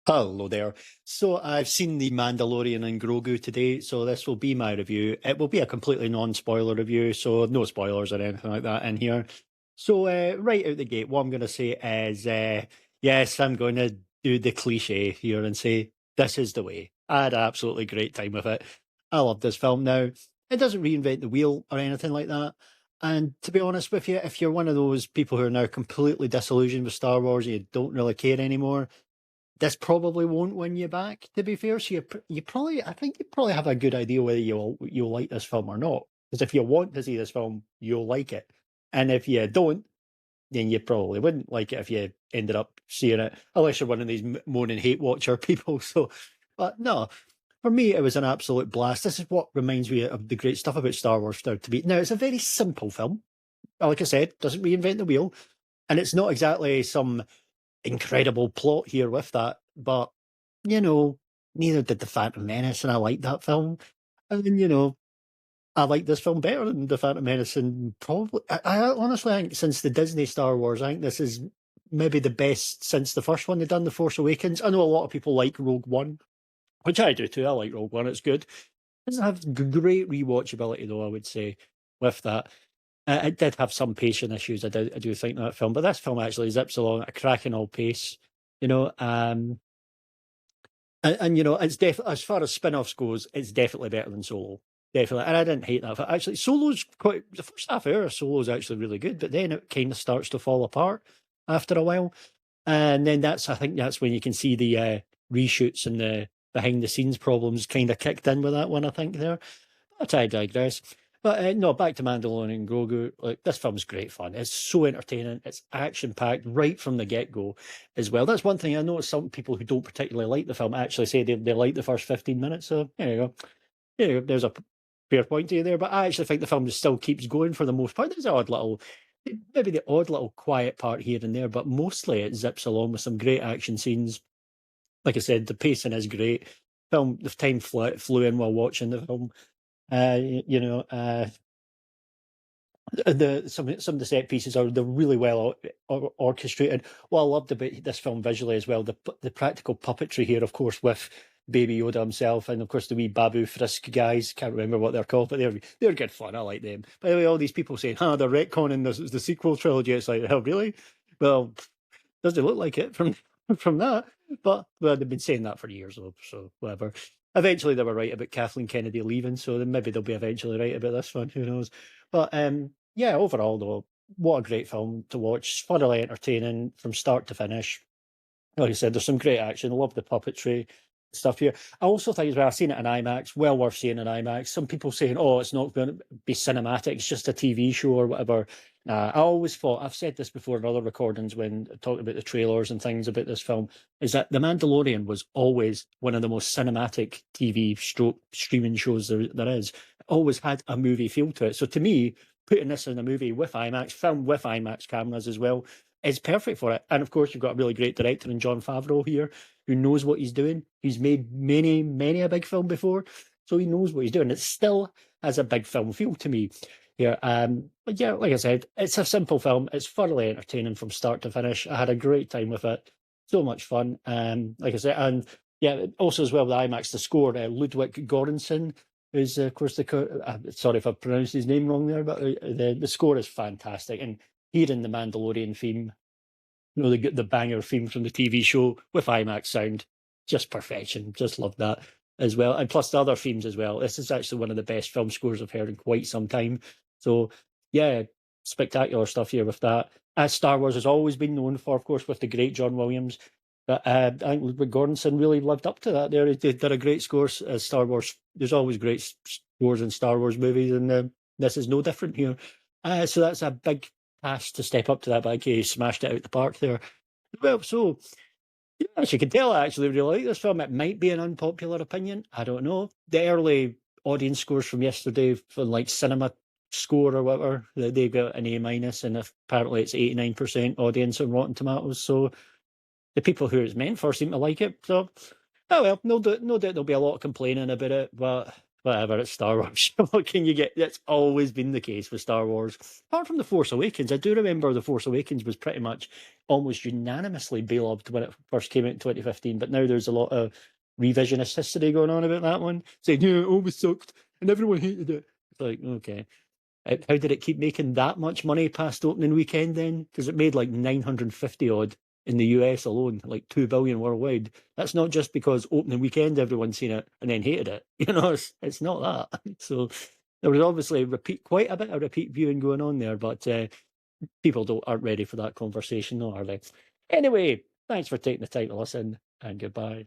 Hello there. So I've seen the Mandalorian and Grogu today, so this will be my review. It will be a completely non-spoiler review, so no spoilers or anything like that in here. So right out the gate, what I'm going to say is, yes, I'm going to do the cliche here and say this is the way. I had an absolutely great time with it. I love this film now. It doesn't reinvent the wheel or anything like that. And to be honest with you, if you're one of those people who are now completely disillusioned with Star Wars and you don't really care anymore, this probably won't win you back. To be fair, so you probably, I think you probably have a good idea whether you'll like this film or not. Because if you want to see this film, you'll like it, and if you don't, then you probably wouldn't like it if you ended up seeing it, unless you're one of these moan and hate watcher people. So, but no, for me, it was an absolute blast. This is what reminds me of the great stuff about Star Wars now. To be now, it's a very simple film. Like I said, doesn't reinvent the wheel, and it's not exactly some incredible plot here with that. But, you know, neither did The Phantom Menace, and I liked that film. And, I like this film better than The Phantom Menace. And probably, I honestly think since the Disney Star Wars, I think this is maybe the best since the first one they've done, The Force Awakens. I know a lot of people like Rogue One, which I do too. I like Rogue One, it's good. It doesn't have great rewatchability, though, I would say, with that. It did have some pacing issues, I do think, that film, but this film actually zips along at a cracking old pace, you know. And it's definitely, as far as spin-offs goes, it's definitely better than Solo, definitely. And I didn't hate that. But actually, Solo's quite the first half hour of Solo is actually really good, but then it kind of starts to fall apart after a while, and then I think that's when you can see the reshoots and the behind the scenes problems kind of kicked in with that one. I think there. But I digress. But no, back to Mandalorian and Grogu. Like, this film's great fun. It's so entertaining. It's action packed right from the get go, as well. That's one thing I know. Some people who don't particularly like the film actually say they like the first 15 minutes. So there you go. There's a fair point to you there. But I actually think the film just still keeps going for the most part. There's maybe the odd little quiet part here and there, but mostly it zips along with some great action scenes. Like I said, the pacing is great. The time flew in while watching the film. Uh, you know, uh, some of the set pieces they're really well orchestrated. What I loved about this film visually as well, the practical puppetry here, of course, with Baby Yoda himself, and of course the wee Babu Frisk guys. Can't remember what they're called, but they're good fun. I like them. By the way, all these people saying, "Huh, they're retconning the sequel trilogy." It's like, oh, really? Well, doesn't look like it from from that. But well, they've been saying that for years, so whatever. Eventually, they were right about Kathleen Kennedy leaving, so then maybe they'll be eventually right about this one. Who knows? But yeah, overall though, what a great film to watch. Thoroughly entertaining from start to finish. Like I said, there's some great action. I love the puppetry stuff here. I also think as well, I've seen it in IMAX, well worth seeing in IMAX. Some people saying, oh, it's not going to be cinematic, it's just a TV show or whatever. I always thought, I've said this before in other recordings when talking about the trailers and things about this film, is that The Mandalorian was always one of the most cinematic TV stroke streaming shows there is. It always had a movie feel to it. So to me, putting this in a movie with IMAX, filmed with IMAX cameras as well, is perfect for it. And of course, you've got a really great director in Jon Favreau here who knows what he's doing. He's made many, many a big film before, so he knows what he's doing. It still has a big film feel to me here. But yeah, like I said, it's a simple film. It's thoroughly entertaining from start to finish. I had a great time with it. So much fun. Like I said, and yeah, also as well, the IMAX, the score, Ludwig Göransson, who's of course sorry if I pronounced his name wrong there, but the score is fantastic. And hearing the Mandalorian theme, the banger theme from the TV show with IMAX sound, just perfection. Just love that as well. And plus the other themes as well. This is actually one of the best film scores I've heard in quite some time. So yeah, spectacular stuff here with that. As Star Wars has always been known for, of course, with the great John Williams. But I think Ludwig Göransson really lived up to that. There, he did a great score as Star Wars. There's always great scores in Star Wars movies, and this is no different here. So that's a big task to step up to that, but he smashed it out the park there. Well, so yeah, as you can tell, I actually really like this film. It might be an unpopular opinion. I don't know. The early audience scores from yesterday, from like Cinema Score or whatever, they got an A minus, and apparently it's 89% audience on Rotten Tomatoes. So the people who it's meant for seem to like it. So, oh well, no doubt there'll be a lot of complaining about it, but whatever, it's Star Wars. What can you get? That's always been the case with Star Wars. Apart from The Force Awakens, I do remember The Force Awakens was pretty much almost unanimously beloved when it first came out in 2015, but now there's a lot of revisionist history going on about that one, saying, yeah, it always sucked and everyone hated it. It's like, okay. How did it keep making that much money past opening weekend then? Because it made like 950 odd in the US alone, like 2 billion worldwide. That's not just because opening weekend everyone's seen it and then hated it. It's not that. So there was obviously quite a bit of repeat viewing going on there, but people aren't ready for that conversation, no, are they? Anyway, thanks for taking the time to listen, and goodbye.